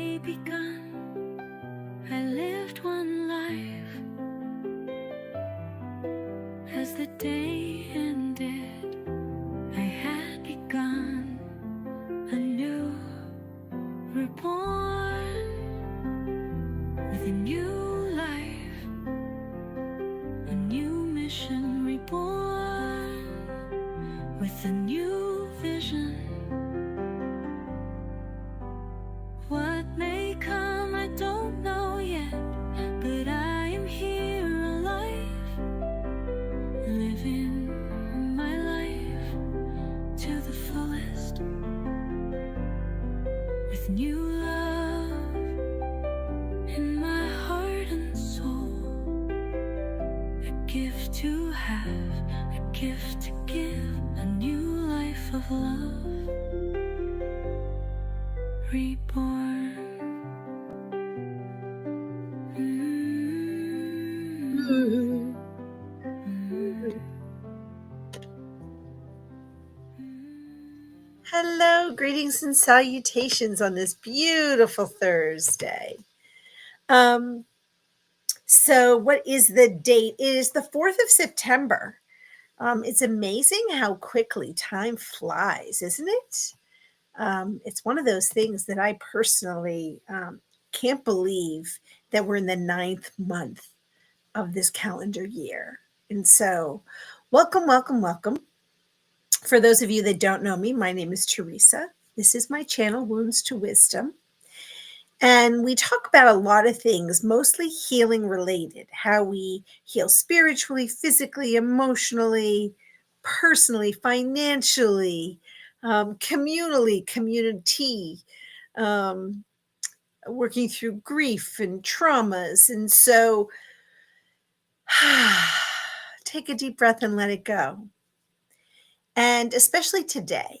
day begun, I lived one life. As the day ended, I had begun anew, reborn with a new life, a new mission, reborn with a new vision. What may come, I don't know yet, but I am here alive, living my life to the fullest, with new love in my heart and soul, a gift to have, a gift to give, a new life of love, reborn. Hello, greetings and salutations on this beautiful Thursday. So what is the date? It is the 4th of September. It's amazing how quickly time flies, isn't it? It's one of those things that I personally can't believe that we're in the 9th month of this calendar year. And so welcome, welcome, welcome. For those of you that don't know me, my name is Teresa. This is my channel, Wounds to Wisdom. And we talk about a lot of things, mostly healing related, how we heal spiritually, physically, emotionally, personally, financially, communally, community, working through grief and traumas. And so take a deep breath and let it go. And especially today.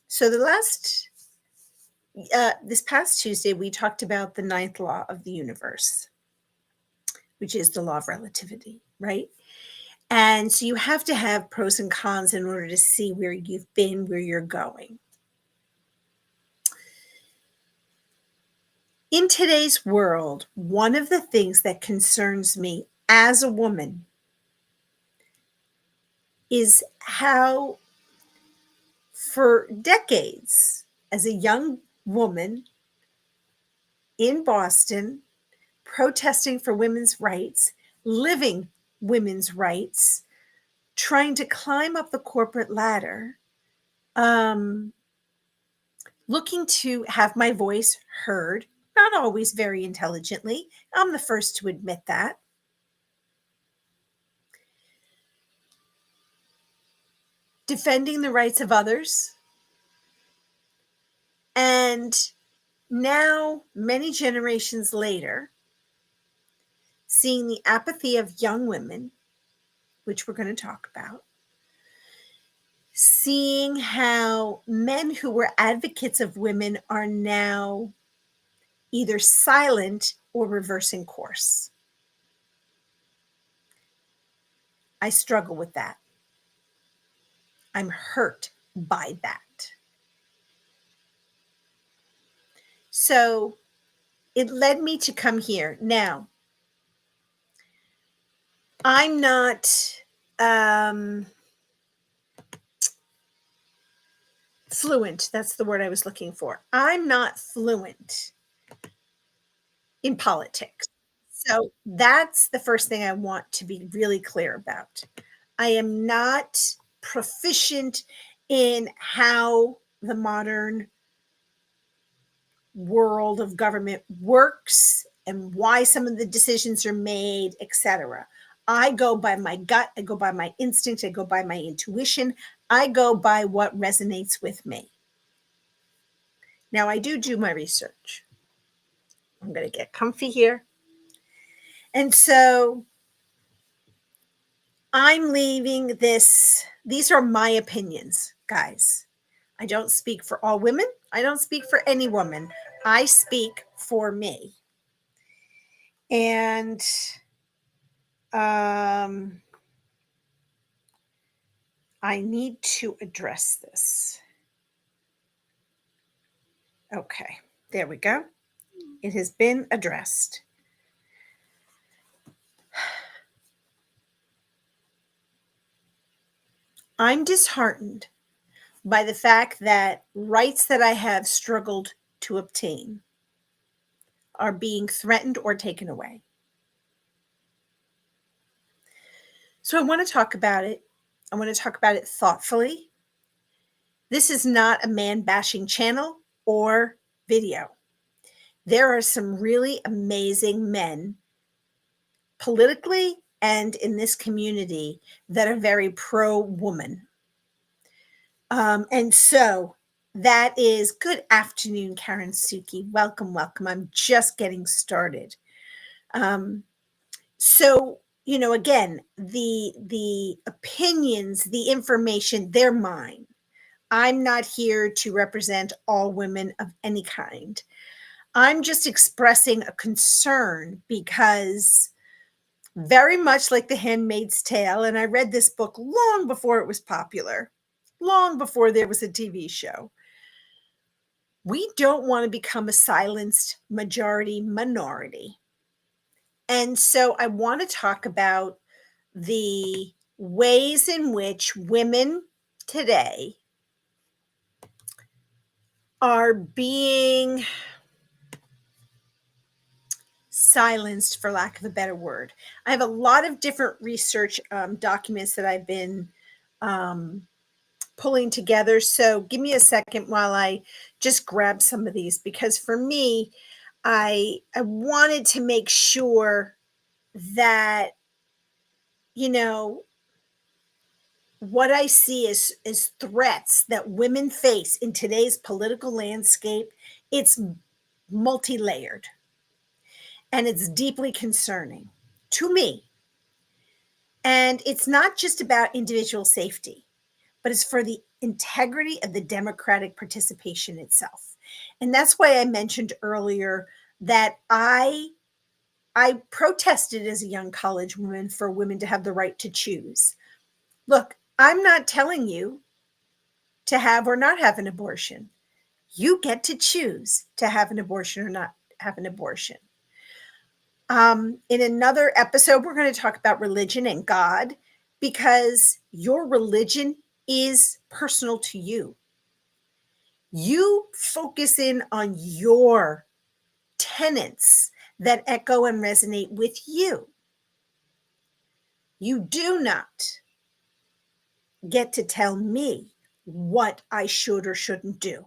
So this past Tuesday, we talked about the 9th law of the universe, which is the law of relativity, right? And so you have to have pros and cons in order to see where you've been, where you're going. In today's world, one of the things that concerns me as a woman is how for decades, as a young woman in Boston, protesting for women's rights, living women's rights, trying to climb up the corporate ladder, looking to have my voice heard, not always very intelligently. I'm the first to admit that. Defending the rights of others. And now, many generations later, seeing the apathy of young women, which we're going to talk about, seeing how men who were advocates of women are now either silent or reversing course. I struggle with that. I'm hurt by that. So it led me to come here. Now, I'm not fluent. That's the word I was looking for. I'm not fluent in politics. So that's the first thing I want to be really clear about. I am not proficient in how the modern world of government works and why some of the decisions are made, etc. I go by my gut, I go by my instinct, I go by my intuition, I go by what resonates with me. Now, I do my research. I'm going to get comfy here. And so I'm leaving this. These are my opinions, guys. I don't speak for all women. I don't speak for any woman. I speak for me. And I need to address this. Okay. There we go. It has been addressed. I'm disheartened by the fact that rights that I have struggled to obtain are being threatened or taken away. So I want to talk about it. I want to talk about it thoughtfully. This is not a man bashing channel or video. There are some really amazing men politically and in this community that are very pro woman. And so that is good afternoon, Karen Suki. Welcome, welcome. I'm just getting started. So, again, the opinions, the information, they're mine. I'm not here to represent all women of any kind. I'm just expressing a concern because very much like The Handmaid's Tale, and I read this book long before it was popular, long before there was a TV show. We don't want to become a silenced majority minority. And so I want to talk about the ways in which women today are being silenced, for lack of a better word. I have a lot of different research documents that I've been pulling together. So give me a second while I just grab some of these, because for me, I wanted to make sure that, what I see is threats that women face in today's political landscape. It's multi-layered and it's deeply concerning to me. And it's not just about individual safety, but it's for the integrity of the democratic participation itself. And that's why I mentioned earlier that I protested as a young college woman for women to have the right to choose. Look, I'm not telling you to have or not have an abortion. You get to choose to have an abortion or not have an abortion. In another episode, we're going to talk about religion and God, because your religion is personal to you. You focus in on your tenets that echo and resonate with you. You do not get to tell me what I should or shouldn't do.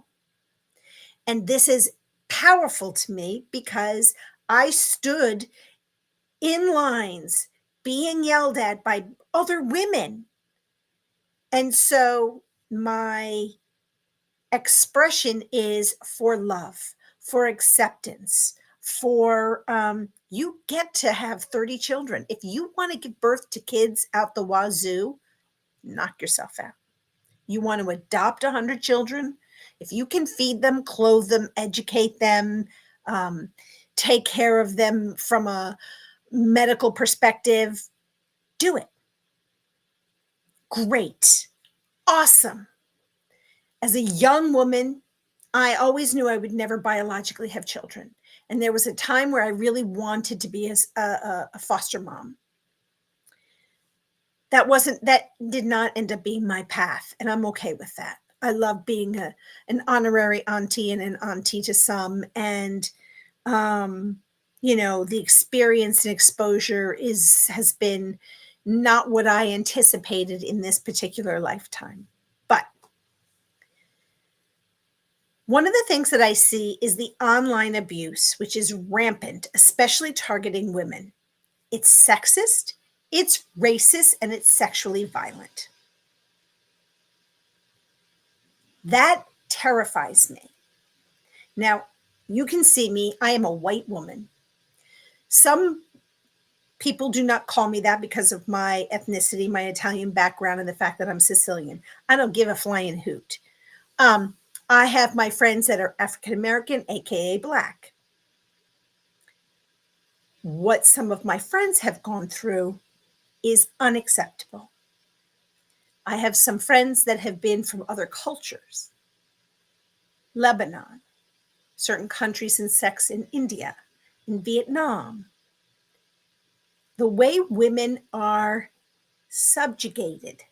And this is powerful to me because I stood in lines being yelled at by other women. And so my expression is for love, for acceptance, for you get to have 30 children. If you want to give birth to kids out the wazoo, knock yourself out. You want to adopt 100 children? If you can feed them, clothe them, educate them, take care of them from a medical perspective, do it. Great. Awesome. As a young woman, I always knew I would never biologically have children. And there was a time where I really wanted to be a foster mom. That did not end up being my path. And I'm okay with that. I love being an honorary auntie and an auntie to some. And, the experience and exposure has been not what I anticipated in this particular lifetime. But one of the things that I see is the online abuse, which is rampant, especially targeting women. It's sexist, it's racist, and it's sexually violent. That terrifies me. Now, you can see me, I am a white woman. Some people do not call me that because of my ethnicity, my Italian background, and the fact that I'm Sicilian. I don't give a flying hoot. I have my friends that are African American, aka Black. What some of my friends have gone through is unacceptable. I have some friends that have been from other cultures, Lebanon, certain countries and sects in India, in Vietnam. The way women are subjugated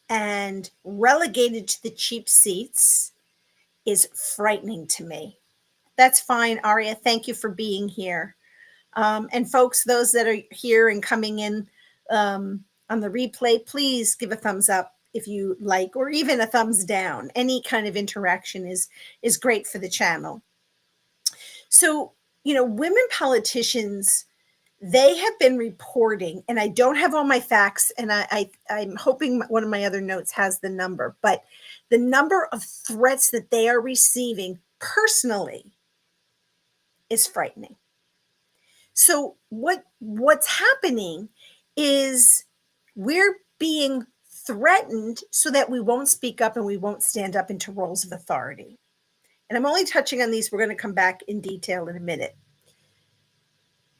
and relegated to the cheap seats is frightening to me. That's fine, Aria. Thank you for being here. And folks, those that are here and coming in on the replay, please give a thumbs up if you like, or even a thumbs down. Any kind of interaction is great for the channel. So, women politicians, they have been reporting, and I don't have all my facts, and I'm hoping one of my other notes has the number, but the number of threats that they are receiving personally is frightening. So what's happening is we're being threatened so that we won't speak up and we won't stand up into roles of authority. And I'm only touching on these. We're going to come back in detail in a minute.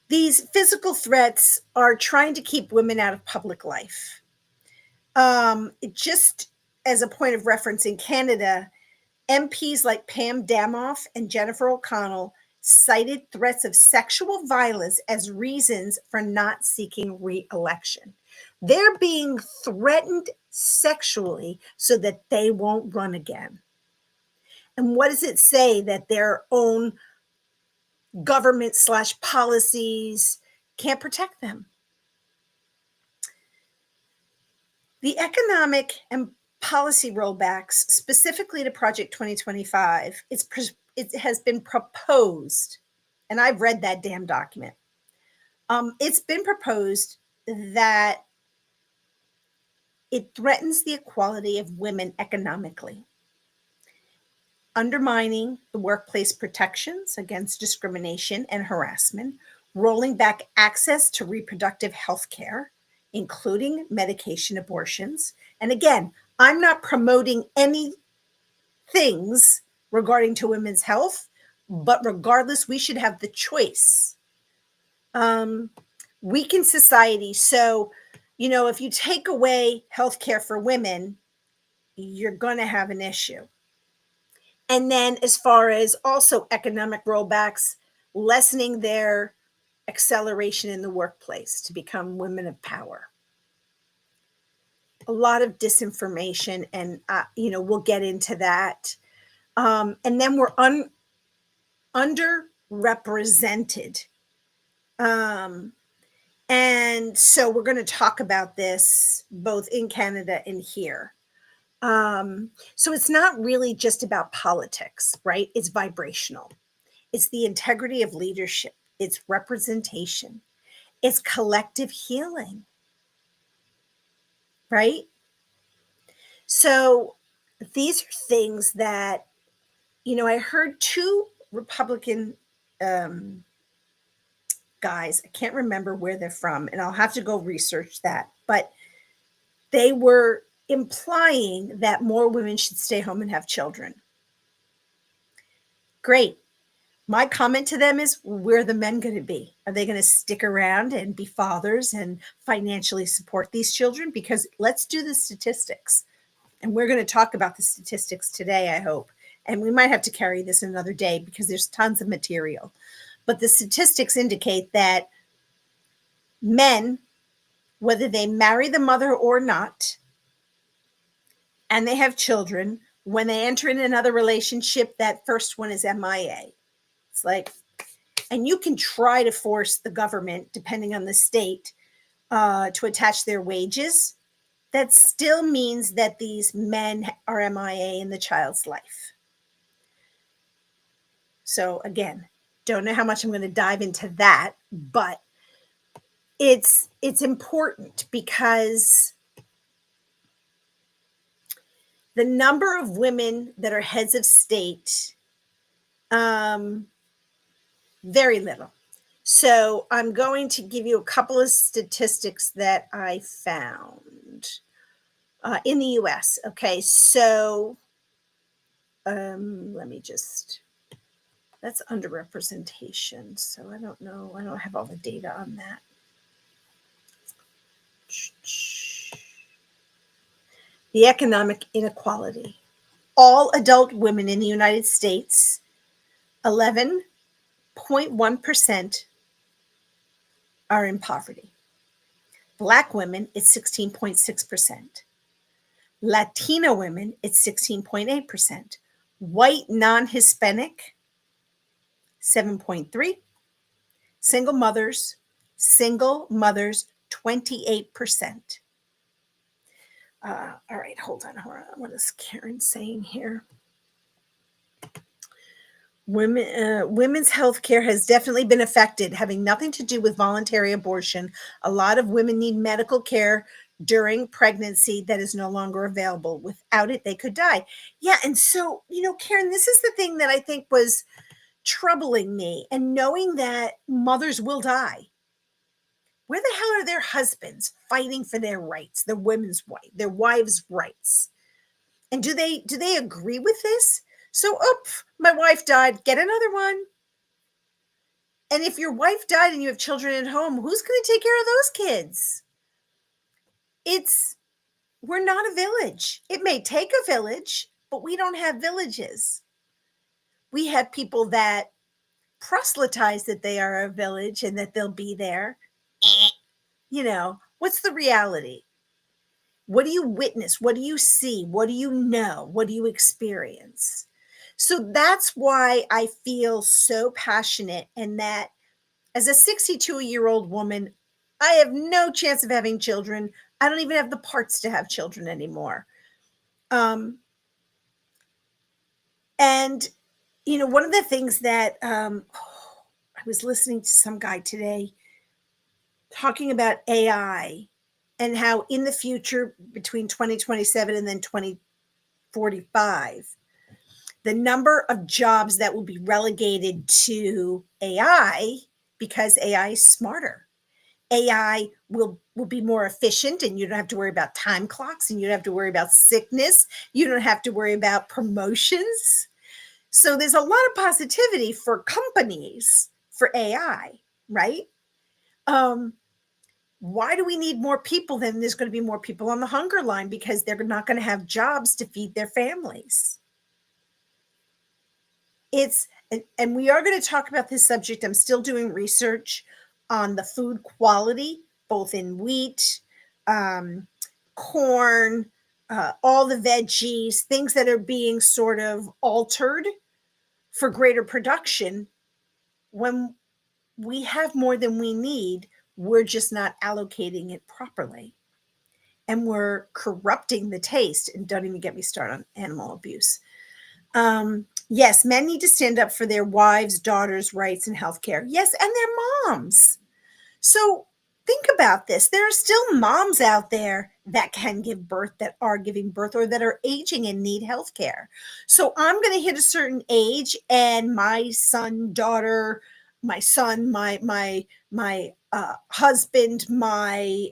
These physical threats are trying to keep women out of public life. Just as a point of reference, in Canada, MPs like Pam Damoff and Jennifer O'Connell cited threats of sexual violence as reasons for not seeking re-election. They're being threatened sexually so that they won't run again. And what does it say? That their own government/policies can't protect them. The economic and policy rollbacks, specifically to Project 2025, it has been proposed, and I've read that damn document. It's been proposed that it threatens the equality of women economically, undermining the workplace protections against discrimination and harassment, rolling back access to reproductive health care, including medication abortions. And again, I'm not promoting any things regarding to women's health, but regardless, we should have the choice. Weaken society. So, if you take away healthcare for women, you're going to have an issue. And then as far as also economic rollbacks, lessening their acceleration in the workplace to become women of power. A lot of disinformation, and we'll get into that. And then we're underrepresented. And so we're going to talk about this both in Canada and here. So it's not really just about politics, right? It's vibrational. It's the integrity of leadership. It's representation. It's collective healing, right? So these are things that, I heard two Republican guys, I can't remember where they're from, and I'll have to go research that, but they were implying that more women should stay home and have children. Great. My comment to them is, where are the men going to be? Are they going to stick around and be fathers and financially support these children? Because let's do the statistics. And we're going to talk about the statistics today, I hope. And we might have to carry this another day because there's tons of material. But the statistics indicate that men, whether they marry the mother or not, and they have children, when they enter in another relationship, that first one is MIA. It's like, and you can try to force the government, depending on the state, to attach their wages. That still means that these men are MIA in the child's life. So again, don't know how much I'm going to dive into that, but it's important because the number of women that are heads of state, very little. So I'm going to give you a couple of statistics that I found in the US. Okay, so let me just, that's underrepresentation. So I don't know. I don't have all the data on that. The economic inequality. All adult women in the United States 11.1% are in poverty. Black women, it's 16.6%. Latina women, it's 16.8%. White non-Hispanic, 7.3. Single mothers, 28%. All right, hold on. What is Karen saying here? Women's health care has definitely been affected, having nothing to do with voluntary abortion. A lot of women need medical care during pregnancy that is no longer available. Without it, they could die. Yeah, and so, Karen, this is the thing that I think was troubling me, and knowing that mothers will die. Where the hell are their husbands fighting for their rights, their wives' rights? And do they agree with this? So, my wife died, get another one. And if your wife died and you have children at home, who's going to take care of those kids? We're not a village. It may take a village, but we don't have villages. We have people that proselytize that they are a village and that they'll be there. What's the reality? What do you witness? What do you see? What do you know? What do you experience? So that's why I feel so passionate, and that as a 62-year-old woman, I have no chance of having children. I don't even have the parts to have children anymore. And, one of the things that I was listening to some guy today talking about AI and how in the future, between 2027 and then 2045, the number of jobs that will be relegated to AI, because AI is smarter. AI will be more efficient, and you don't have to worry about time clocks, and you don't have to worry about sickness. You don't have to worry about promotions. So there's a lot of positivity for companies for AI, right? Why do we need more people? Then there's going to be more people on the hunger line because they're not going to have jobs to feed their families. And we are going to talk about this subject. I'm still doing research on the food quality, both in wheat, corn, all the veggies, things that are being sort of altered for greater production. When we have more than we need, we're just not allocating it properly. And we're corrupting the taste. And don't even get me started on animal abuse. Yes, men need to stand up for their wives, daughters' rights and healthcare. Yes, and their moms. So think about this. There are still moms out there that can give birth, that are giving birth, or that are aging and need healthcare. So I'm going to hit a certain age, and my son, daughter, my son, my husband, my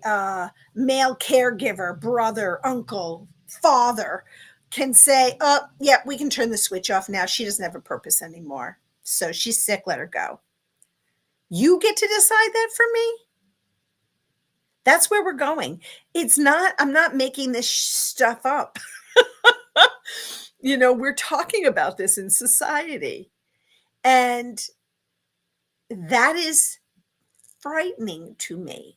male caregiver, brother, uncle, father can say, oh, yeah, we can turn the switch off now. She doesn't have a purpose anymore. So she's sick, let her go. You get to decide that for me? That's where we're going. I'm not making this stuff up. We're talking about this in society. And that is frightening to me.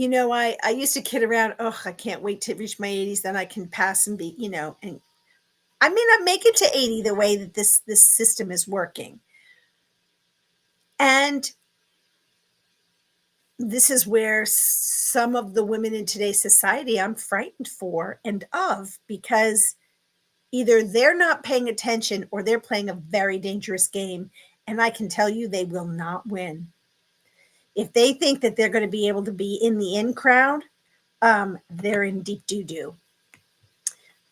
I used to kid around, I can't wait to reach my 80s, then I can pass and be, and I may not make it to 80 the way that this system is working. And this is where some of the women in today's society I'm frightened for and of, because either they're not paying attention or they're playing a very dangerous game. And I can tell you they will not win. If they think that they're going to be able to be in the in crowd, they're in deep doo-doo.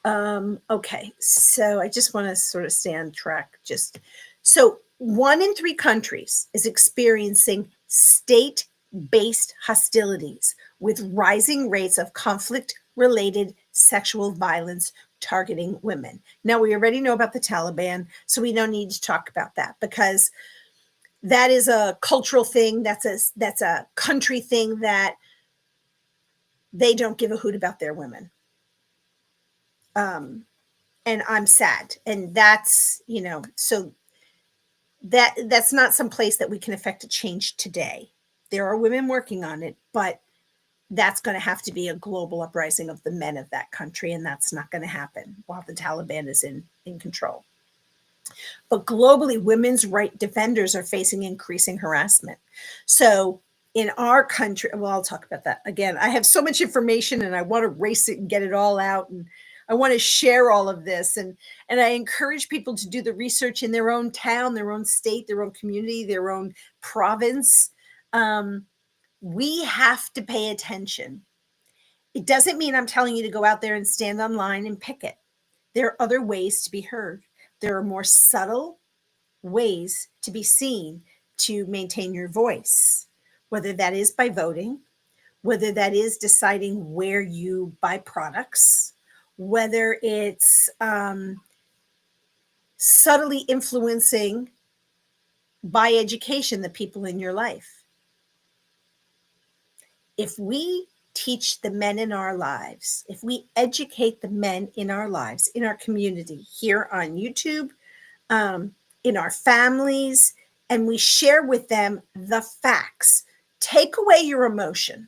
Okay, so I just want to sort of stay on track. So 1 in 3 countries is experiencing state-based hostilities with rising rates of conflict-related sexual violence targeting women. Now, we already know about the Taliban, so we don't need to talk about that, because that is a cultural thing. That's a country thing, that they don't give a hoot about their women. And I'm sad. And that's, so that's not some place that we can affect a change today. There are women working on it, but that's going to have to be a global uprising of the men of that country, and that's not going to happen while the Taliban is in control. But globally, women's right defenders are facing increasing harassment. So in our country, well, I'll talk about that again. I have so much information and I want to race it and get it all out. And I want to share all of this. And I encourage people to do the research in their own town, their own state, their own community, their own province. We have to pay attention. It doesn't mean I'm telling you to go out there and stand online and picket. There are other ways to be heard. There are more subtle ways to be seen to maintain your voice, whether that is by voting, whether that is deciding where you buy products, whether it's subtly influencing by education the people in your life. If we teach the men in our lives, if we educate the men in our lives, in our community, here on YouTube, in our families, and we share with them the facts. Take away your emotion.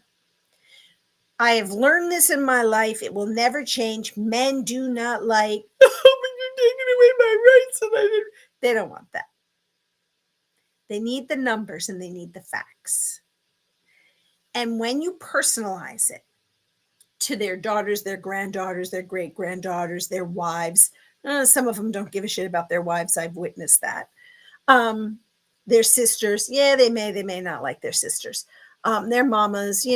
I have learned this in my life. It will never change. Men do not like, oh, you're taking away my rights. And they don't want that. They need the numbers and they need the facts. And when you personalize it to their daughters, their granddaughters, their great granddaughters, their wives, some of them don't give a shit about their wives. I've witnessed that. Their sisters, yeah, they may not like their sisters. Their mamas,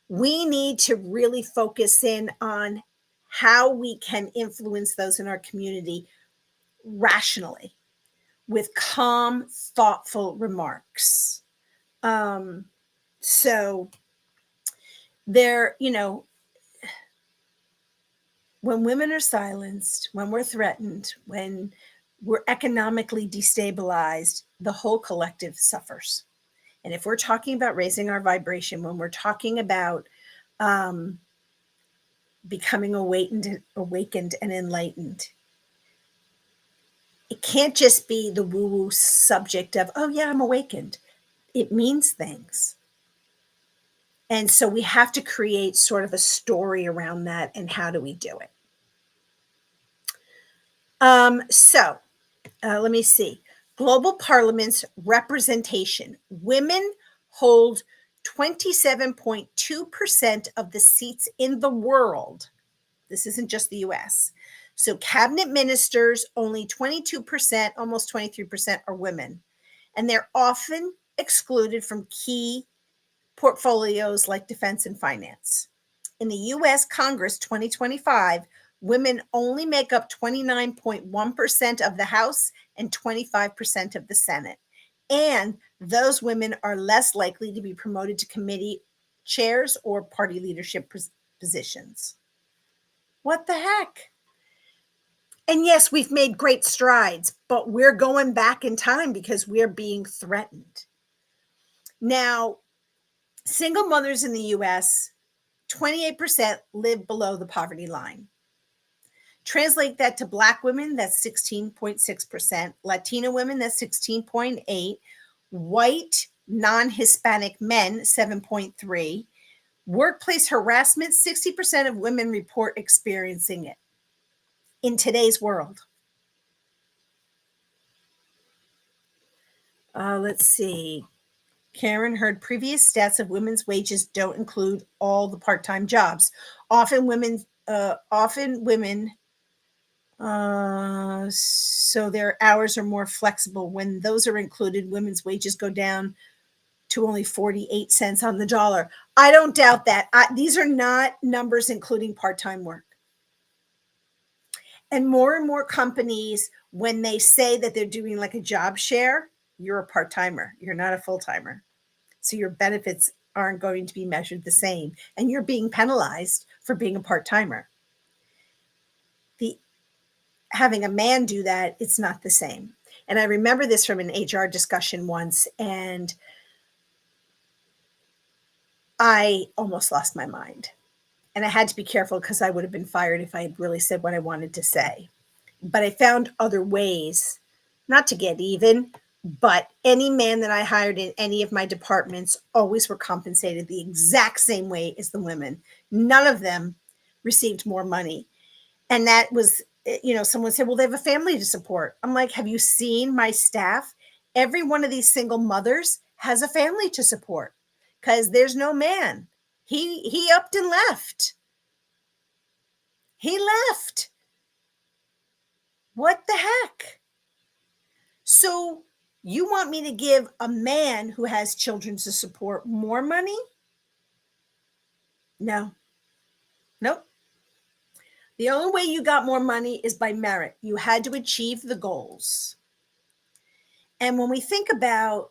we need to really focus in on how we can influence those in our community rationally with calm, thoughtful remarks. So there, when women are silenced, when we're threatened, when we're economically destabilized, the whole collective suffers. And if we're talking about raising our vibration, when we're talking about becoming awakened and enlightened, it can't just be the woo-woo subject of, oh yeah, I'm awakened. It means things. And so we have to create sort of a story around that. And how do we do it? Let me see. Global Parliament's representation. Women hold 27.2% of the seats in the world. This isn't just the US. So cabinet ministers, only 22%, almost 23% are women. And they're often excluded from key portfolios like defense and finance. In the US Congress 2025, women only make up 29.1% of the House and 25% of the Senate. And those women are less likely to be promoted to committee chairs or party leadership positions. What the heck? And yes, we've made great strides, but we're going back in time because we're being threatened. Now, single mothers in the US, 28% live below the poverty line. Translate that to Black women, that's 16.6%. Latina women, that's 16.8%. White, non-Hispanic men, 7.3%. Workplace harassment, 60% of women report experiencing it in today's world. Let's see. Karen heard previous stats of women's wages don't include all the part-time jobs. Often women, so their hours are more flexible. When those are included, women's wages go down to only 48 cents on the dollar. I don't doubt that. These are not numbers including part-time work. And more companies, when they say that they're doing like a job share, you're a part-timer. You're not a full-timer. So your benefits aren't going to be measured the same. And you're being penalized for being a part-timer. Having a man do that, it's not the same. And I remember this from an HR discussion once, and I almost lost my mind. And I had to be careful because I would have been fired if I had really said what I wanted to say. but I found other ways, not to get even, but any man that I hired in any of my departments always were compensated the exact same way as the women. None of them received more money. And that was, someone said, well, they have a family to support. I'm like, have you seen my staff? Every one of these single mothers has a family to support because there's no man. He upped and left. He left. What the heck? So you want me to give a man who has children to support more money? No. Nope. The only way you got more money is by merit. You had to achieve the goals. And when we think about,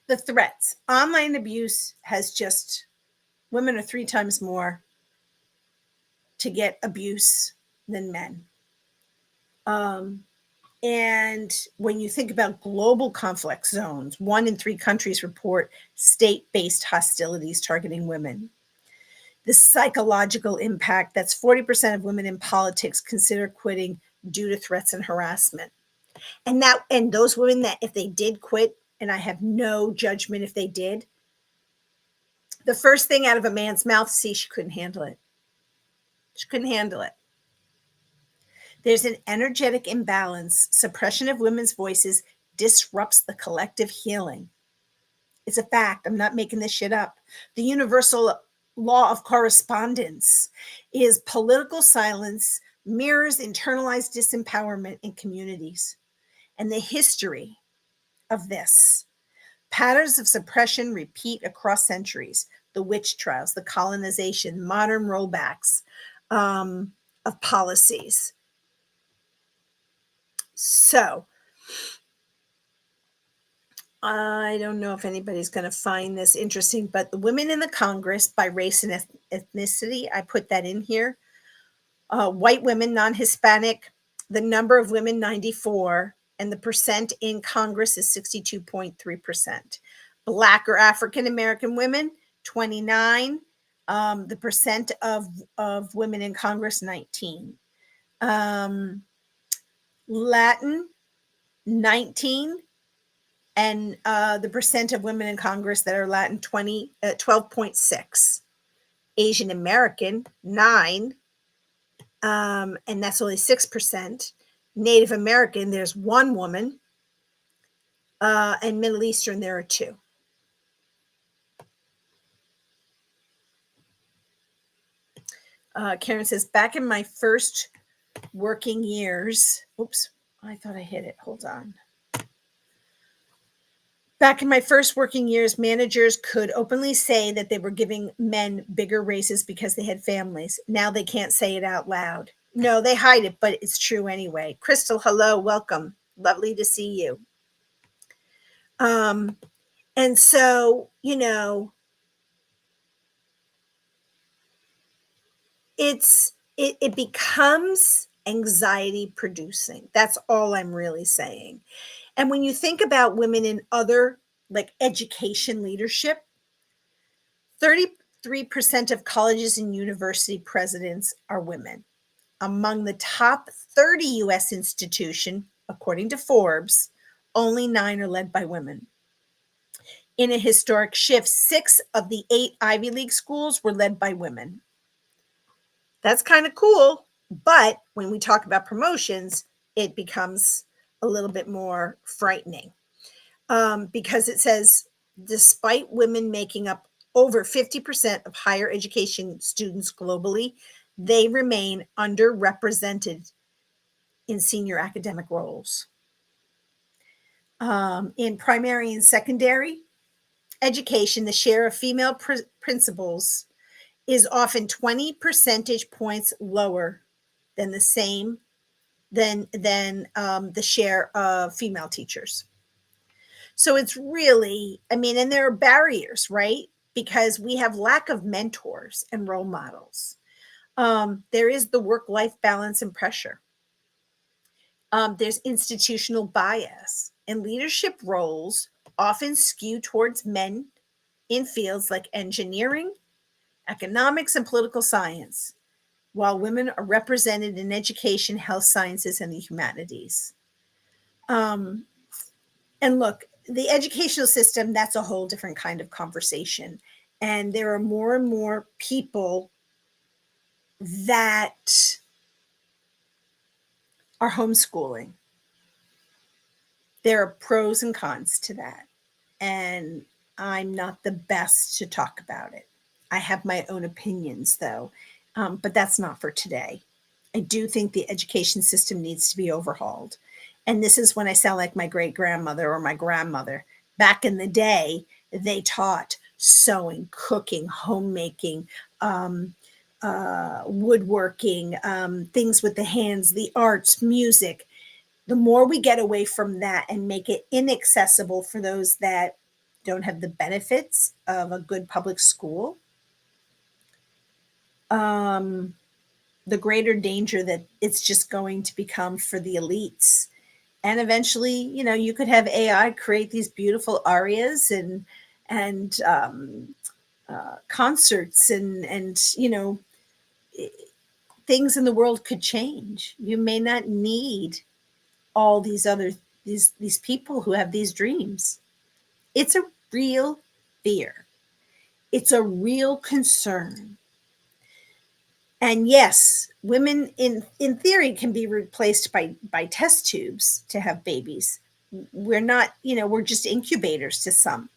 the threats, online abuse has just, women are 3 times more to get abuse than men. And when you think about global conflict zones, 1 in 3 countries report state-based hostilities targeting women. The psychological impact, that's 40% of women in politics consider quitting due to threats and harassment. And those women that if they did quit, and I have no judgment if they did, the first thing out of a man's mouth, see, she couldn't handle it. She couldn't handle it. There's an energetic imbalance. Suppression of women's voices disrupts the collective healing. It's a fact. I'm not making this shit up. The universal law of correspondence is political silence mirrors internalized disempowerment in communities. And the history of this, patterns of suppression repeat across centuries. The witch trials, the colonization, modern rollbacks of policies. So I don't know if anybody's going to find this interesting, but the women in the Congress by race and ethnicity, I put that in here. White women, non-Hispanic, the number of women, 94, and the percent in Congress is 62.3%. Black or African-American women, 29. The percent of women in Congress, 19. Latin, 19. And the percent of women in Congress that are Latin, 12.6. Asian American, 9. And that's only 6%. Native American, there's 1 woman. And Middle Eastern, there are 2. Karen says, back in my first working years, oops, I thought I hit it. Hold on. Back in my first working years, managers could openly say that they were giving men bigger raises because they had families. Now they can't say it out loud. No, they hide it, but it's true anyway. Crystal, hello, welcome. Lovely to see you. And so, it becomes anxiety producing. That's all I'm really saying. And when you think about women in other like education leadership, 33% of colleges and university presidents are women. Among the top 30 US institutions, according to Forbes, only 9 are led by women. In a historic shift, 6 of the 8 Ivy League schools were led by women. That's kind of cool, but when we talk about promotions, it becomes a little bit more frightening because it says, despite women making up over 50% of higher education students globally, they remain underrepresented in senior academic roles. In primary and secondary education, the share of female principals is often 20 percentage points lower than the share of female teachers. So it's really, and there are barriers, right? Because we have lack of mentors and role models. There is the work-life balance and pressure. There's institutional bias, and leadership roles often skew towards men in fields like engineering, economics, and political science. while women are represented in education, health sciences, and the humanities. Um, and look, the educational system, that's a whole different kind of conversation. And there are more and more people that are homeschooling. There are pros and cons to that. And I'm not the best to talk about it. I have my own opinions, though, but that's not for today. I do think the education system needs to be overhauled. And this is when I sound like my great grandmother or my grandmother. Back in the day, they taught sewing, cooking, homemaking, woodworking, things with the hands, the arts, music. The more we get away from that and make it inaccessible for those that don't have the benefits of a good public school, um, the greater danger that it's just going to become for the elites. And eventually, you could have AI create these beautiful arias and concerts and things in the world could change. You may not need all these people who have these dreams. It's a real fear. It's a real concern. And yes, women in theory can be replaced by test tubes to have babies. We're not, we're just incubators to some.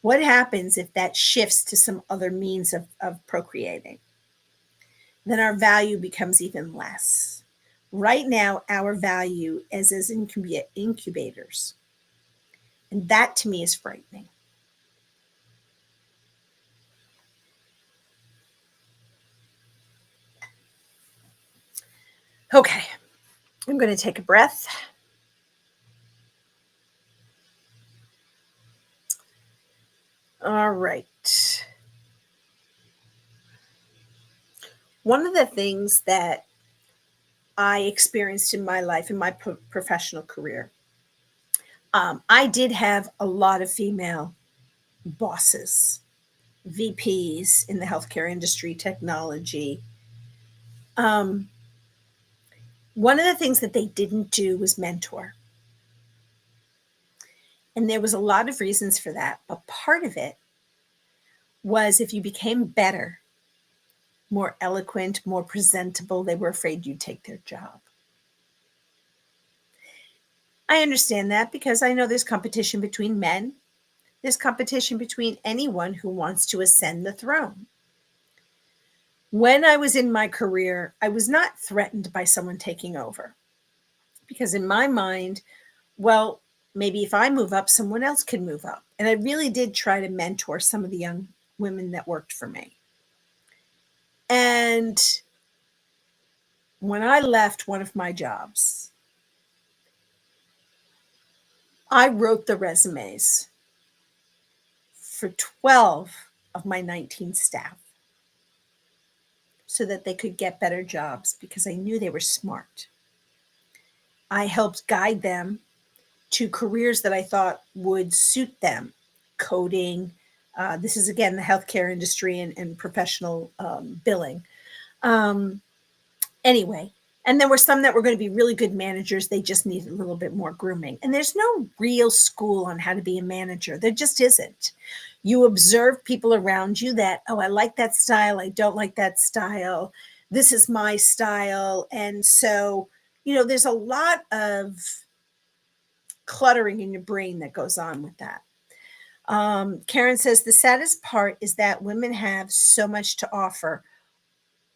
What happens if that shifts to some other means of procreating? Then our value becomes even less. Right now, our value is as incubators. And that to me is frightening. Okay, I'm going to take a breath. All right. One of the things that I experienced in my life, in my professional career, I did have a lot of female bosses, VPs in the healthcare industry, technology. Um, One of the things that they didn't do was mentor. And there was a lot of reasons for that. But part of it was if you became better, more eloquent, more presentable, they were afraid you'd take their job. I understand that because I know there's competition between men. There's competition between anyone who wants to ascend the throne. When I was in my career, I was not threatened by someone taking over because in my mind, well, maybe if I move up, someone else can move up. And I really did try to mentor some of the young women that worked for me. And when I left one of my jobs, I wrote the resumes for 12 of my 19 staff so that they could get better jobs because I knew they were smart. I helped guide them to careers that I thought would suit them. Coding. This is again the healthcare industry and professional billing. Um, anyway, and there were some that were going to be really good managers. They just needed a little bit more grooming. And there's no real school on how to be a manager. There just isn't. You observe people around you that, oh, I like that style. I don't like that style. This is my style. And so, there's a lot of cluttering in your brain that goes on with that. Karen says the saddest part is that women have so much to offer,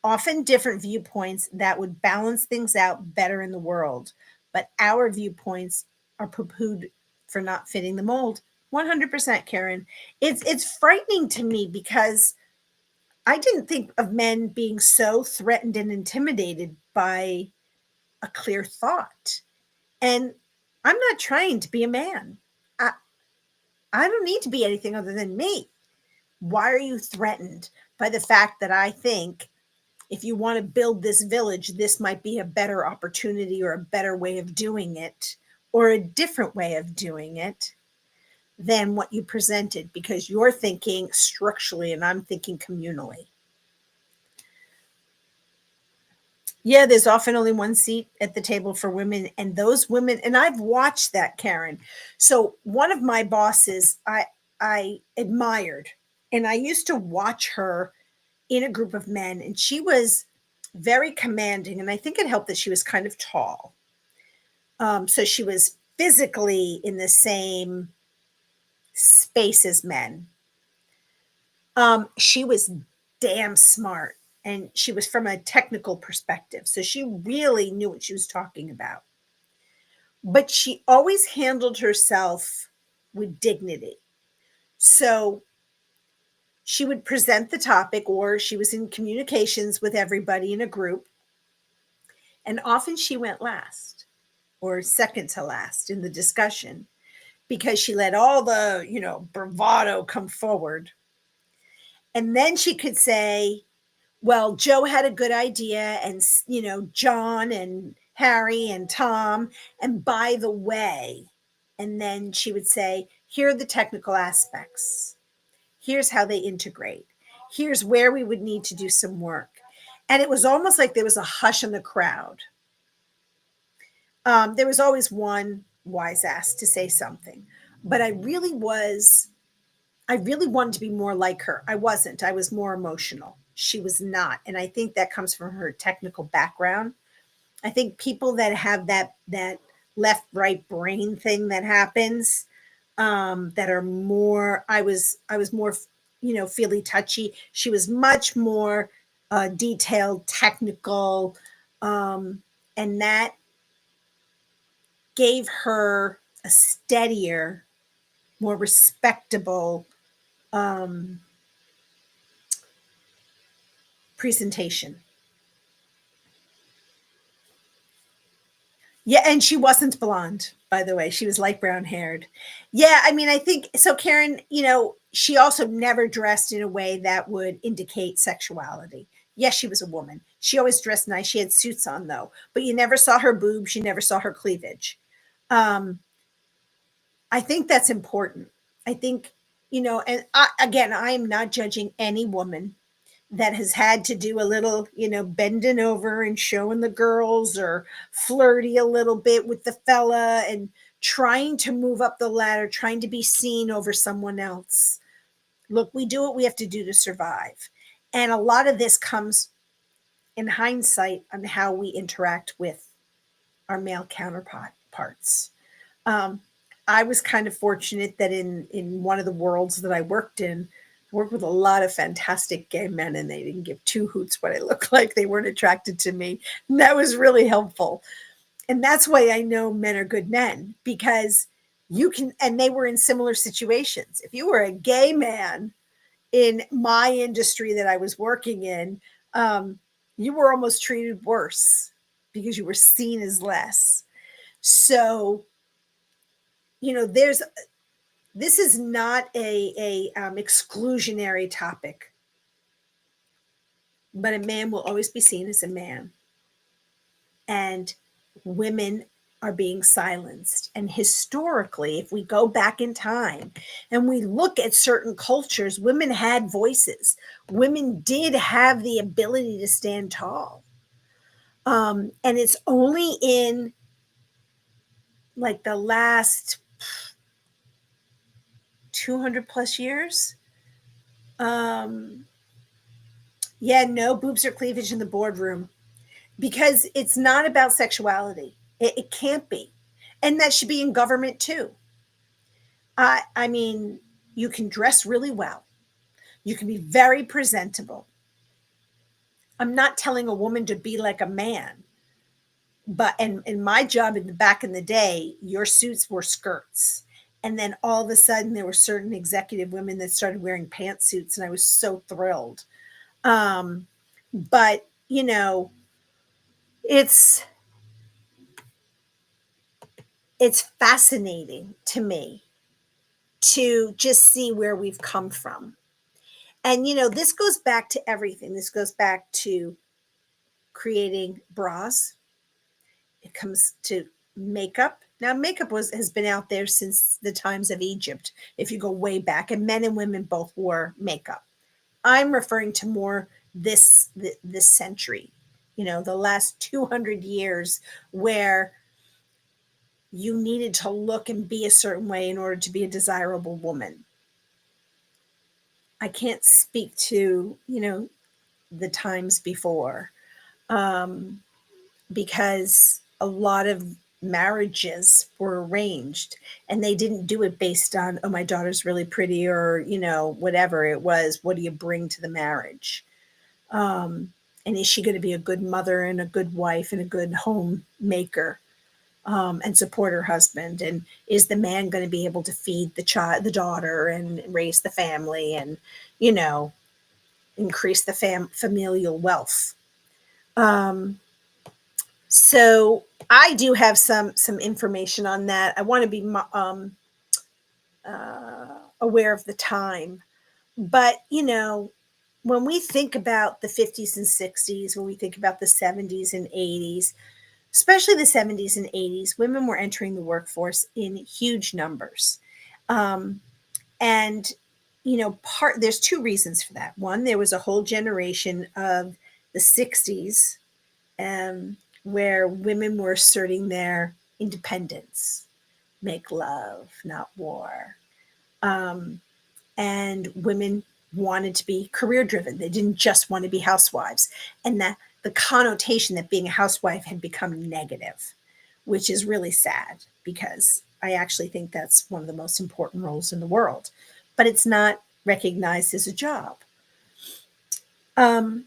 often different viewpoints that would balance things out better in the world. But our viewpoints are poo-pooed for not fitting the mold. 100%, Karen. It's frightening to me because I didn't think of men being so threatened and intimidated by a clear thought. And I'm not trying to be a man. I, I don't need to be anything other than me. Why are you threatened by the fact that I think if you want to build this village, this might be a better opportunity or a better way of doing it or a different way of doing it than what you presented because you're thinking structurally and I'm thinking communally. Yeah, there's often only one seat at the table for women, and those women, and I've watched that, Karen. So one of my bosses I admired, and I used to watch her in a group of men, and she was very commanding, and I think it helped that she was kind of tall. So she was physically in the same space as men. She was damn smart, and she was from a technical perspective, so she really knew what she was talking about. But she always handled herself with dignity. So she would present the topic, or she was in communications with everybody in a group, and often she went last or second to last in the discussion because she let all the, bravado come forward. And then she could say, well, Joe had a good idea, and, John and Harry and Tom. And by the way, and then she would say, here are the technical aspects. Here's how they integrate. Here's where we would need to do some work. And it was almost like there was a hush in the crowd. There was always one wise ass to say something, but I really wanted to be more like her. I wasn't. I was more emotional. She was not. And I think that comes from her technical background. I think people that have that left right brain thing that happens, that are more, I was more, feely touchy. She was much more detailed, technical, and that gave her a steadier, more respectable um, presentation. Yeah, and she wasn't blonde, by the way. She was light brown haired. Yeah, I mean, I think so. Karen, she also never dressed in a way that would indicate sexuality. Yes, she was a woman. She always dressed nice. She had suits on, though, but you never saw her boobs. You never saw her cleavage. Um, I think that's important. I think, and again, I am not judging any woman that has had to do a little, bending over and showing the girls, or flirty a little bit with the fella and trying to move up the ladder, trying to be seen over someone else. Look, we do what we have to do to survive. And a lot of this comes in hindsight on how we interact with our male counterparts. Um, I was kind of fortunate that in one of the worlds that I worked in, I worked with a lot of fantastic gay men, and they didn't give two hoots what I looked like. They weren't attracted to me. And that was really helpful. And that's why I know men are good men, because you can, and they were in similar situations. If you were a gay man in my industry that I was working in, you were almost treated worse because you were seen as less. So, there's this is not a exclusionary topic, but a man will always be seen as a man, and women are being silenced. And historically, if we go back in time and we look at certain cultures, women had voices. Women did have the ability to stand tall. And it's only in like the last 200 plus years. Um, yeah, no boobs or cleavage in the boardroom, because it's not about sexuality. It can't be. And that should be in government too. I mean, you can dress really well. You can be very presentable. I'm not telling a woman to be like a man, but in my job in the back in the day, your suits were skirts. And then all of a sudden there were certain executive women that started wearing pantsuits, and I was so thrilled. But it's it's fascinating to me to just see where we've come from. And this goes back to everything. This goes back to creating bras. It comes to makeup. Now, makeup has been out there since the times of Egypt, if you go way back, and men and women both wore makeup. I'm referring to more this century, the last 200 years where you needed to look and be a certain way in order to be a desirable woman. I can't speak to, the times before, um, because a lot of marriages were arranged and they didn't do it based on, oh, my daughter's really pretty, or, whatever it was. What do you bring to the marriage? And is she going to be a good mother and a good wife and a good homemaker? And support her husband, and is the man going to be able to feed the daughter, and raise the family, and you know increase the familial wealth? Um, so I do have some information on that. I want to be aware of the time, but when we think about the 50s and 60s, when we think about the 70s and 80s, especially the 70s and 80s, women were entering the workforce in huge numbers. Um, and, there's two reasons for that. One, there was a whole generation of the 60s, where women were asserting their independence, make love, not war. Um, and women wanted to be career driven. They didn't just want to be housewives. And that the connotation that being a housewife had become negative, which is really sad, because I actually think that's one of the most important roles in the world, but it's not recognized as a job. Um,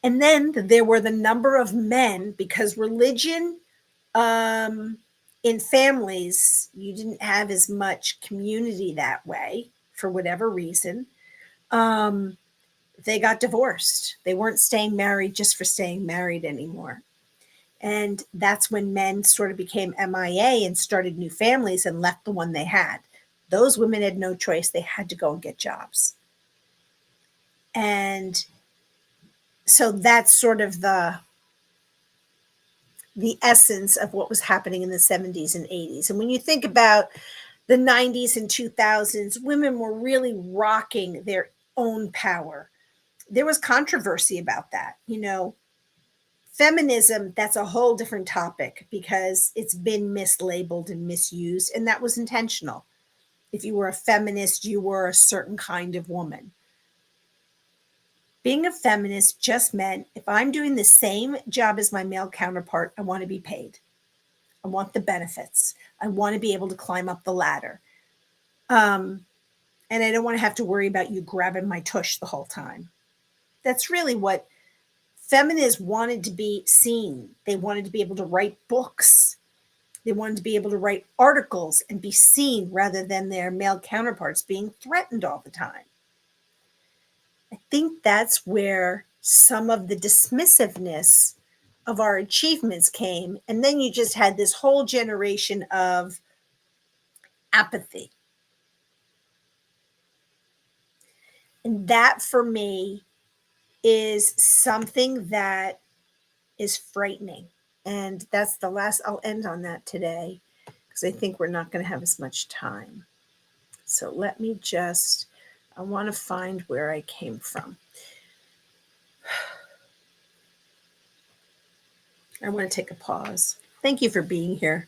and then there were the number of men, because religion, um, in families, you didn't have as much community that way for whatever reason. Um, they got divorced. They weren't staying married just for staying married anymore. And that's when men sort of became MIA and started new families and left the one they had. Those women had no choice. They had to go and get jobs. And so that's sort of the essence of what was happening in the 70s and 80s. And when you think about the 90s and 2000s, women were really rocking their own power. There was controversy about that. Feminism, that's a whole different topic, because it's been mislabeled and misused, and that was intentional. If you were a feminist, you were a certain kind of woman. Being a feminist just meant, if I'm doing the same job as my male counterpart, I want to be paid. I want the benefits. I want to be able to climb up the ladder. And I don't want to have to worry about you grabbing my tush the whole time. That's really what feminists wanted to be seen. They wanted to be able to write books. They wanted to be able to write articles and be seen, rather than their male counterparts being threatened all the time. I think that's where some of the dismissiveness of our achievements came. And then you just had this whole generation of apathy. And that, for me, is something that is frightening. And that's the last, I'll end on that today, because I think we're not going to have as much time. So let me just, I want to find where I came from. I want to take a pause. Thank you for being here.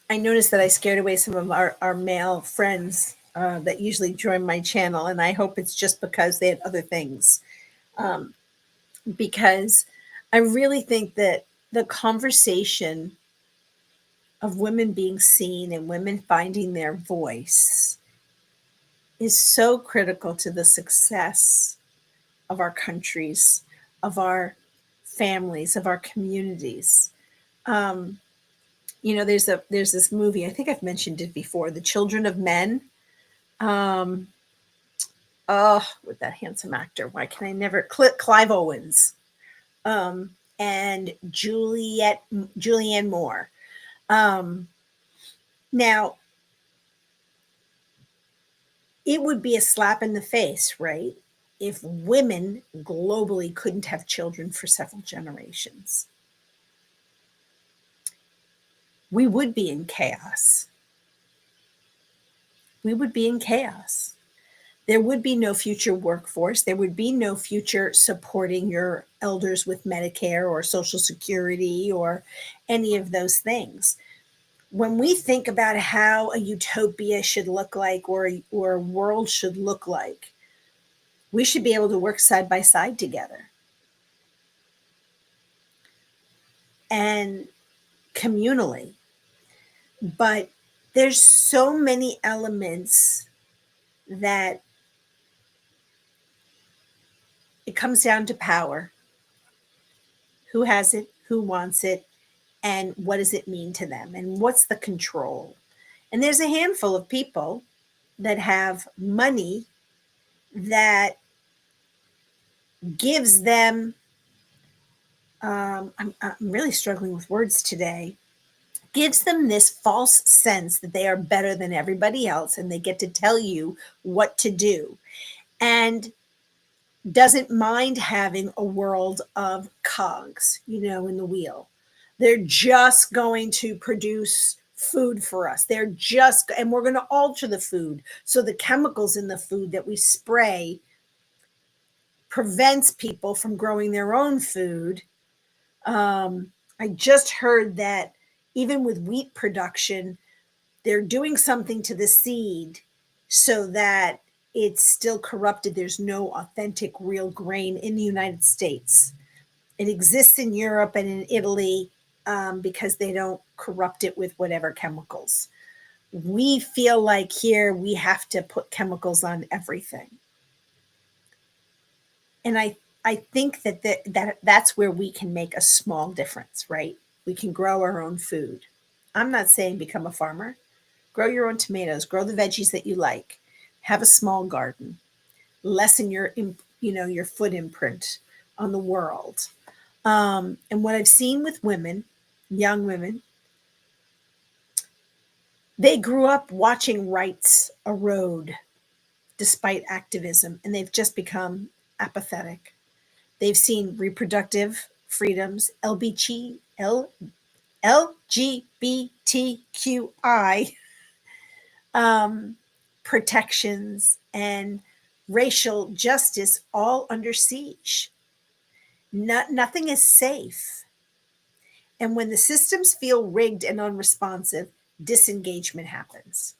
I noticed that I scared away some of our male friends that usually join my channel, and I hope it's just because they had other things. Because I really think that the conversation of women being seen and women finding their voice is so critical to the success of our countries, of our families, of our communities. Um, there's this movie, I think I've mentioned it before, The Children of Men. Um, with that handsome actor, why can I never, Clive Owens, and Julianne Moore. Now, it would be a slap in the face, right, if women globally couldn't have children for several generations. We would be in chaos. We would be in chaos. There would be no future workforce. There would be no future supporting your elders with Medicare or Social Security or any of those things. When we think about how a utopia should look like, or a world should look like, we should be able to work side by side together and communally. But there's so many elements that it comes down to power. Who has it? Who wants it? And what does it mean to them? And what's the control? And there's a handful of people that have money that gives them, I'm really struggling with words today, gives them this false sense that they are better than everybody else and they get to tell you what to do. And doesn't mind having a world of cogs, in the wheel. They're just going to produce food for us. And we're going to alter the food. So the chemicals in the food that we spray prevents people from growing their own food. I just heard that even with wheat production, they're doing something to the seed so that it's still corrupted. There's no authentic real grain in the United States. It exists in Europe and in Italy because they don't corrupt it with whatever chemicals. We feel like here we have to put chemicals on everything. And I think that's where we can make a small difference, right? We can grow our own food. I'm not saying become a farmer. Grow your own tomatoes, grow the veggies that you like, have a small garden, lessen your foot imprint on the world. And what I've seen with women, young women, they grew up watching rights erode despite activism, and they've just become apathetic. They've seen reproductive freedoms, LGBTQI protections and racial justice all under siege. Nothing is safe. And when the systems feel rigged and unresponsive, disengagement happens.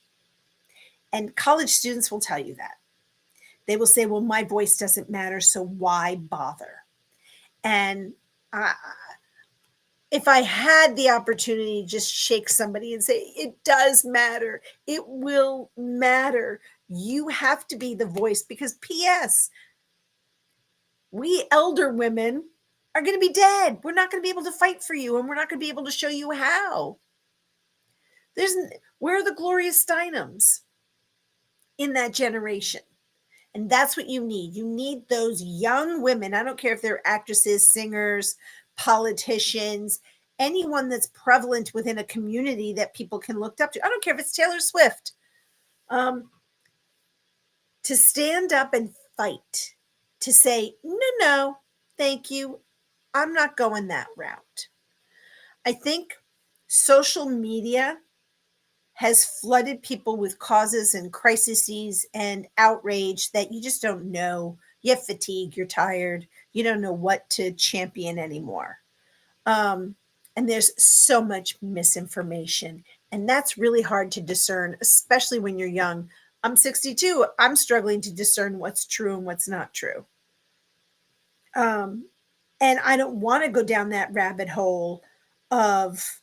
And college students will tell you that. They will say, well, my voice doesn't matter, so why bother? And if I had the opportunity to just shake somebody and say, it does matter, it will matter. You have to be the voice because, P.S., we elder women are going to be dead. We're not going to be able to fight for you, and we're not going to be able to show you how. Where are the Gloria Steinems in that generation? And that's what you need. You need those young women. I don't care if they're actresses, singers, politicians, anyone that's prevalent within a community that people can look up to. I don't care if it's Taylor Swift. To stand up and fight, to say, no, thank you. I'm not going that route. I think social media has flooded people with causes and crises and outrage that you just don't know. You have fatigue, you're tired, you don't know what to champion anymore. And there's so much misinformation. And that's really hard to discern, especially when you're young. I'm 62. I'm struggling to discern what's true and what's not true. And I don't want to go down that rabbit hole of,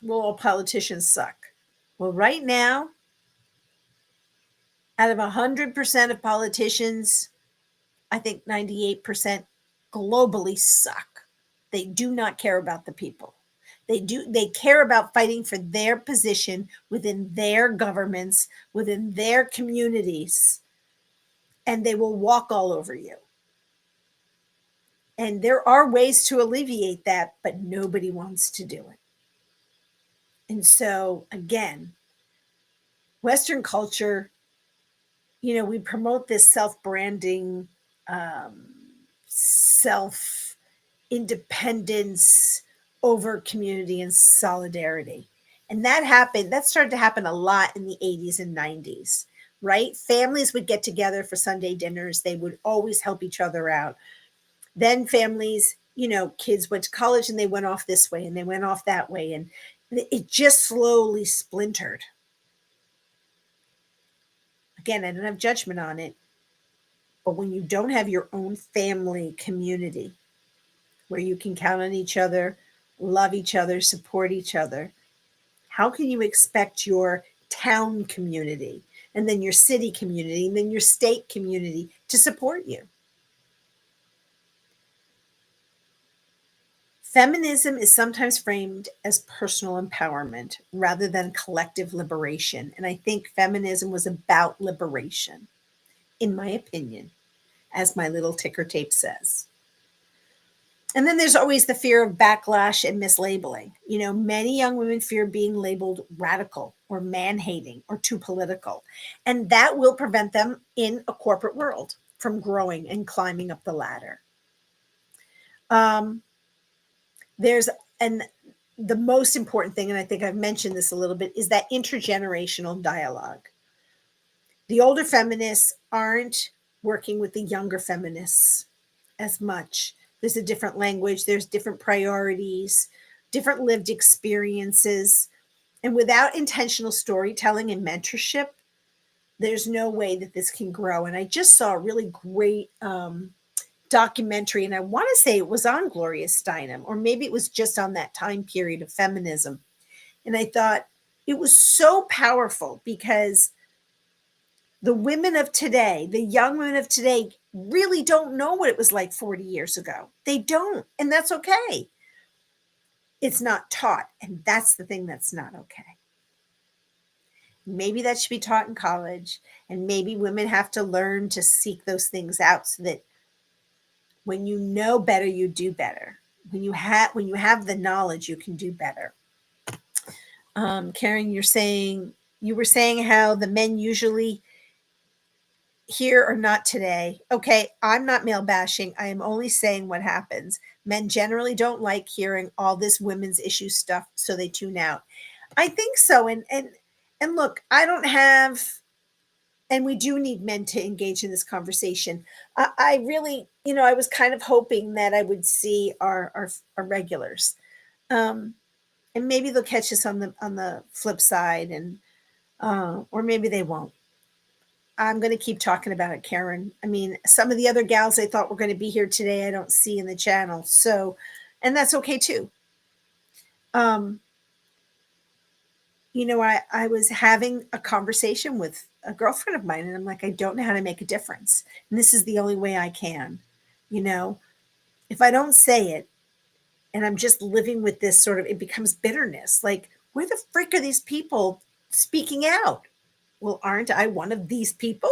well, all politicians suck. Well, right now, out of 100% of politicians, I think 98% globally suck. They do not care about the people. They care about fighting for their position within their governments, within their communities, and they will walk all over you. And there are ways to alleviate that, but nobody wants to do it. And so, again, Western culture, we promote this self-branding, self-independence over community and solidarity. And that started to happen a lot in the 80s and 90s right? Families would get together for Sunday dinners. They would always help each other out. Then families, kids went to college and they went off this way and they went off that way. And it just slowly splintered. Again, I don't have judgment on it. But when you don't have your own family community where you can count on each other, love each other, support each other, how can you expect your town community and then your city community and then your state community to support you? Feminism is sometimes framed as personal empowerment rather than collective liberation. And I think feminism was about liberation, in my opinion, as my little ticker tape says. And then there's always the fear of backlash and mislabeling. Many young women fear being labeled radical or man hating or too political. And that will prevent them in a corporate world from growing and climbing up the ladder. There's, and the most important thing, and I think I've mentioned this a little bit, is that intergenerational dialogue. The older feminists aren't working with the younger feminists as much. There's a different language, there's different priorities, different lived experiences. And without intentional storytelling and mentorship, there's no way that this can grow. And I just saw a really great documentary, and I want to say it was on Gloria Steinem, or maybe it was just on that time period of feminism. And I thought it was so powerful because the women of today, the young women of today, really don't know what it was like 40 years ago. They don't. And that's okay. It's not taught. And that's the thing that's not okay. Maybe that should be taught in college. And maybe women have to learn to seek those things out so that when you know better, you do better. When you have the knowledge, you can do better. Karen, you were saying how the men usually here or not today. Okay, I'm not male bashing. I am only saying what happens. Men generally don't like hearing all this women's issue stuff, so they tune out. I think so. And look, I don't have, and we do need men to engage in this conversation. I really, I was kind of hoping that I would see our regulars, and maybe they'll catch us on the flip side, and or maybe they won't. I'm going to keep talking about it, Karen. I mean, some of the other gals I thought were going to be here today, I don't see in the channel. So, and that's okay too. I was having a conversation with a girlfriend of mine, and I'm like, I don't know how to make a difference. And this is the only way I can. If I don't say it and I'm just living with this sort of, it becomes bitterness. Like, where the frick are these people speaking out? Well, aren't I one of these people?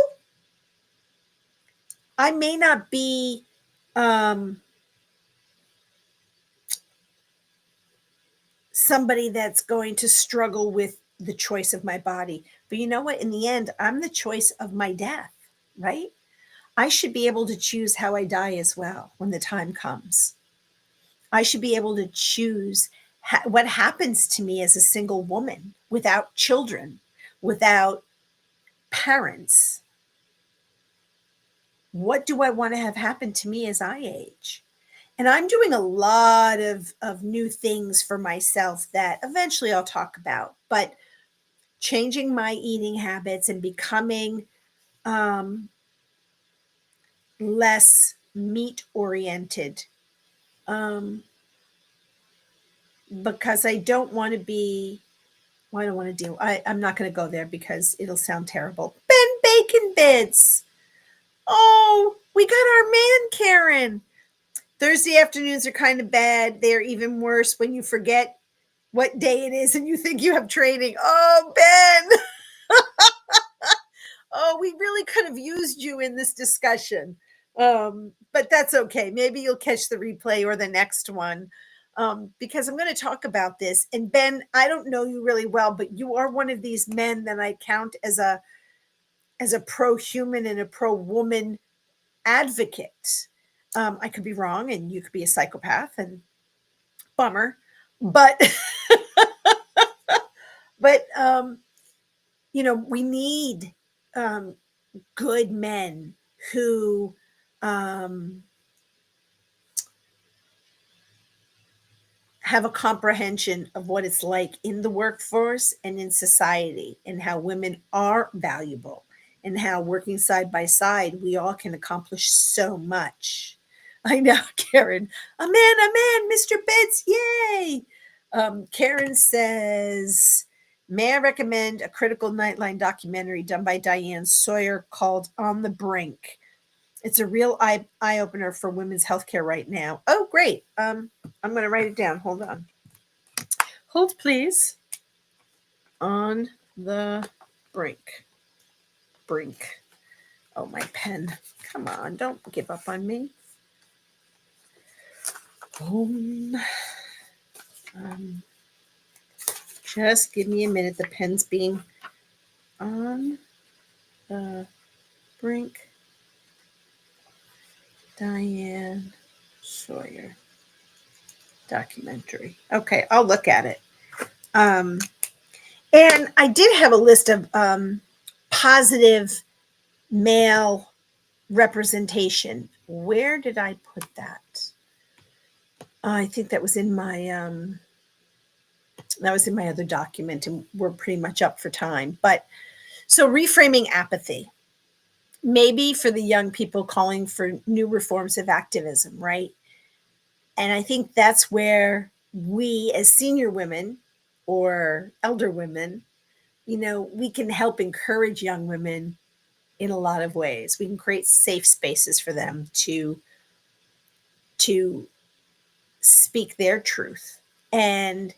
I may not be somebody that's going to struggle with the choice of my body. But you know what? In the end, I'm the choice of my death, right? I should be able to choose how I die as well when the time comes. I should be able to choose what happens to me as a single woman without children, without parents. What do I want to have happen to me as I age? And I'm doing a lot of new things for myself that eventually I'll talk about, but changing my eating habits and becoming less meat oriented, because I don't want to be, well, I don't want to deal. I'm not going to go there because it'll sound terrible. Ben Bacon Bits. Oh, we got our man, Karen. Thursday afternoons are kind of bad. They're even worse when you forget what day it is and you think you have training. Oh, Ben. Oh, we really could have used you in this discussion. But that's okay. Maybe you'll catch the replay or the next one, because I'm going to talk about this. And Ben, I don't know you really well, but you are one of these men that I count as a pro-human and a pro-woman advocate. I could be wrong, and you could be a psychopath, and bummer. But but we need um, good men who um, have a comprehension of what it's like in the workforce and in society, and how women are valuable, and how working side by side we all can accomplish so much. I know, Karen. A man, Mr. Bits, yay! Karen says, may I recommend a critical Nightline documentary done by Diane Sawyer called On the Brink? It's a real eye opener for women's healthcare right now. Oh, great. I'm going to write it down. Hold on. Hold, please. On the brink. Brink. Oh, my pen. Come on. Don't give up on me. Just give me a minute. The pen's being on the brink. Diane Sawyer documentary. Okay, I'll look at it. And I did have a list of positive male representation. Where did I put that? I think that was in my other document, and we're pretty much up for time. But so reframing apathy, maybe for the young people calling for new reforms of activism, right? And I think that's where we as senior women or elder women, we can help encourage young women in a lot of ways. We can create safe spaces for them to speak their truth and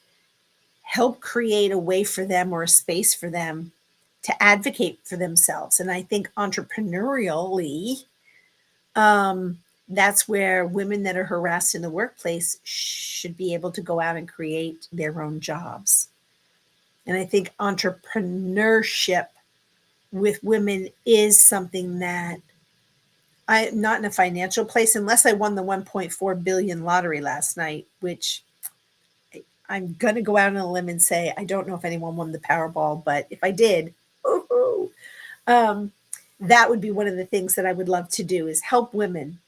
help create a way for them, or a space for them, to advocate for themselves. And I think entrepreneurially, that's where women that are harassed in the workplace should be able to go out and create their own jobs. And I think entrepreneurship with women is something that I'm not in a financial place, unless I won the 1.4 billion lottery last night, which I'm going to go out on a limb and say I don't know if anyone won the Powerball, but if I did, that would be one of the things that I would love to do, is help women,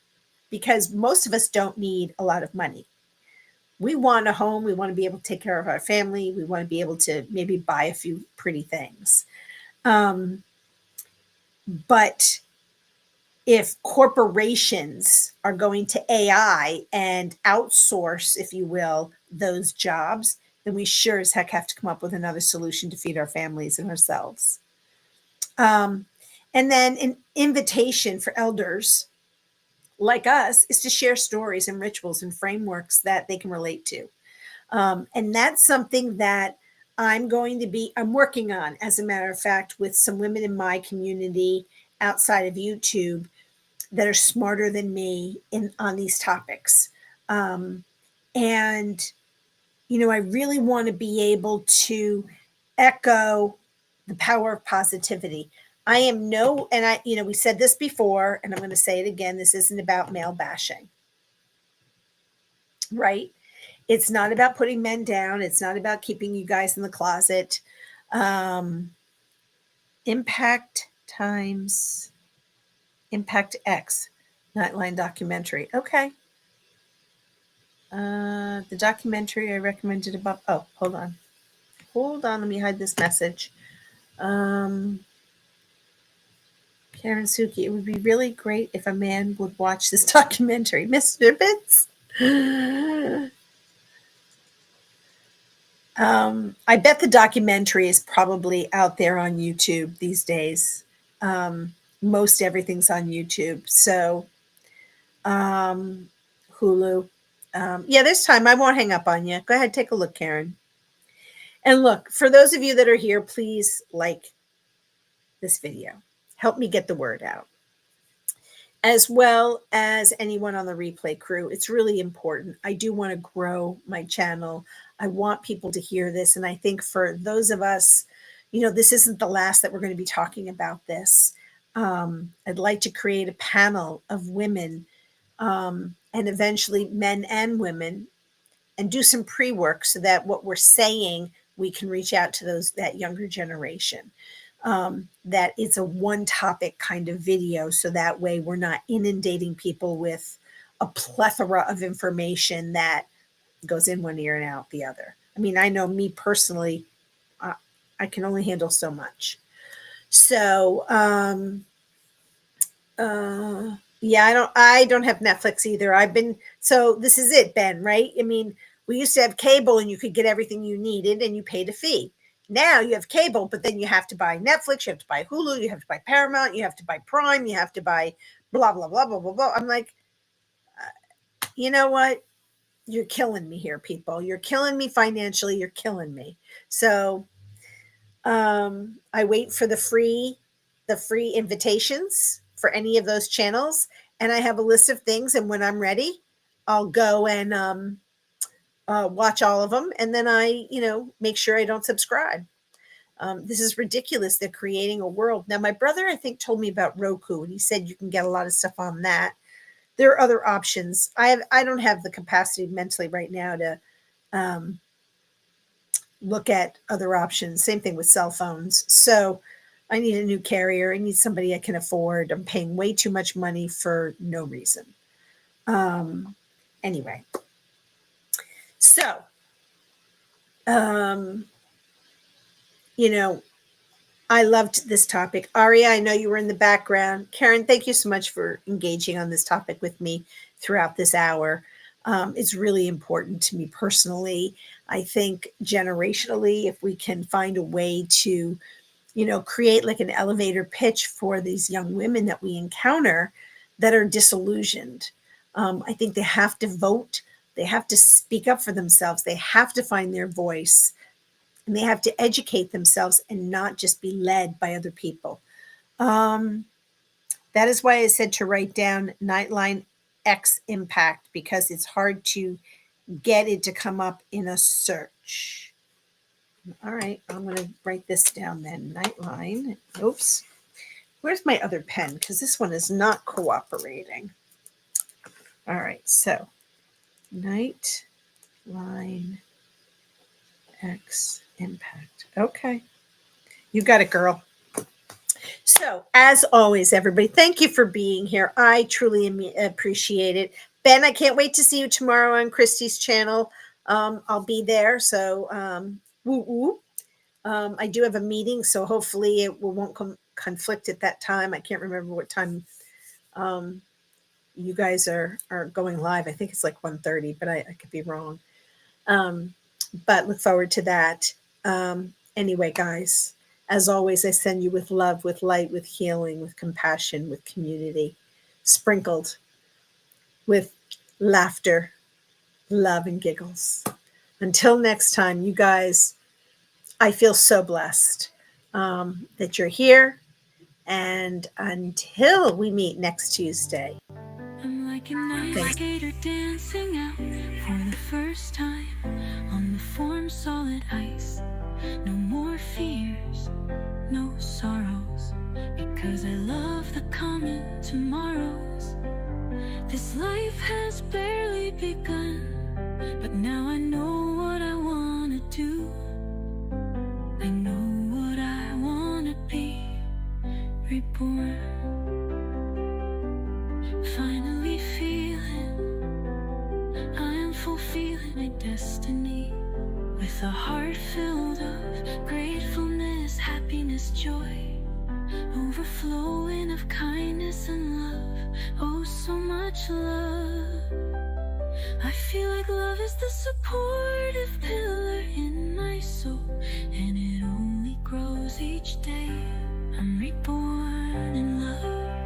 because most of us don't need a lot of money. We want a home. We want to be able to take care of our family. We want to be able to maybe buy a few pretty things. But if corporations are going to AI and outsource, if you will, those jobs, then we sure as heck have to come up with another solution to feed our families and ourselves. And then an invitation for elders like us is to share stories and rituals and frameworks that they can relate to. And that's something that I'm working on, as a matter of fact, with some women in my community outside of YouTube that are smarter than me on these topics. And, I really want to be able to echo the power of positivity. We said this before, and I'm going to say it again. This isn't about male bashing, right? It's not about putting men down. It's not about keeping you guys in the closet. Impact X, Nightline documentary. Okay. The documentary I recommended above. Oh, hold on. Let me hide this message. Karen Suki, it would be really great if a man would watch this documentary. Mr. Vince. I bet the documentary is probably out there on YouTube these days. Most everything's on YouTube. So, Hulu. There's time. I won't hang up on you. Go ahead, take a look, Karen. And look, for those of you that are here, please like this video. Help me get the word out. As well as anyone on the replay crew. It's really important. I do want to grow my channel. I want people to hear this. And I think for those of us, this isn't the last that we're going to be talking about this. I'd like to create a panel of women, and eventually men and women, and do some pre-work so that what we're saying, we can reach out to that younger generation. that it's a one topic kind of video. So that way we're not inundating people with a plethora of information that goes in one ear and out the other. I mean, I know me personally, uh, I can only handle so much. So, yeah, I don't have Netflix either. So this is it, Ben, right? I mean, we used to have cable and you could get everything you needed and you paid a fee. Now you have cable, but then you have to buy Netflix, you have to buy Hulu, you have to buy Paramount, you have to buy Prime, you have to buy blah, blah, blah, blah, blah, blah. I'm like, you know what? You're killing me here, people. You're killing me financially. You're killing me. So I wait for the free invitations for any of those channels, and I have a list of things. And when I'm ready, I'll go and watch all of them, and then I, make sure I don't subscribe. This is ridiculous. They're creating a world now. My brother, I think, told me about Roku, and he said you can get a lot of stuff on that. There are other options. I don't have the capacity mentally right now to um, look at other options. Same thing with cell phones. So I need a new carrier. I need somebody I can afford. I'm paying way too much money for no reason. Anyway, so, um, you know, I loved this topic. Aria, I know you were in the background. Karen, thank you so much for engaging on this topic with me throughout this hour. It's really important to me personally. I think generationally, if we can find a way to, create like an elevator pitch for these young women that we encounter that are disillusioned. I think they have to vote. They have to speak up for themselves. They have to find their voice, and they have to educate themselves and not just be led by other people. Um, that is why I said to write down Nightline X impact, because it's hard to get it to come up in a search. All right, I'm going to write this down then. Nightline. Oops. Where's my other pen? Because this one is not cooperating. All right, so Nightline X impact. Okay. You got it, girl. So, as always, everybody, thank you for being here. I truly appreciate it. Ben, I can't wait to see you tomorrow on Christy's channel. I'll be there. So, woo woo. I do have a meeting, so hopefully it won't conflict at that time. I can't remember what time you guys are going live. I think it's like 1:30, but I could be wrong. But look forward to that. Anyway, guys, as always, I send you with love, with light, with healing, with compassion, with community, sprinkled with laughter, love, and giggles. Until next time, you guys, I feel so blessed that you're here. And until we meet next Tuesday. I'm like an ice skater dancing out for the first time on the form solid ice. No more fears, no sorrows, because I love the coming tomorrows. This life has barely begun, but now I know what I want to do. I know what I want to be, reborn. Finally feeling I am fulfilling my destiny, with a heart filled of gratefulness, happiness, joy, overflowing of kindness and love. Oh, so much love. I feel like love is the supportive pillar in my soul, and it only grows each day. I'm reborn in love.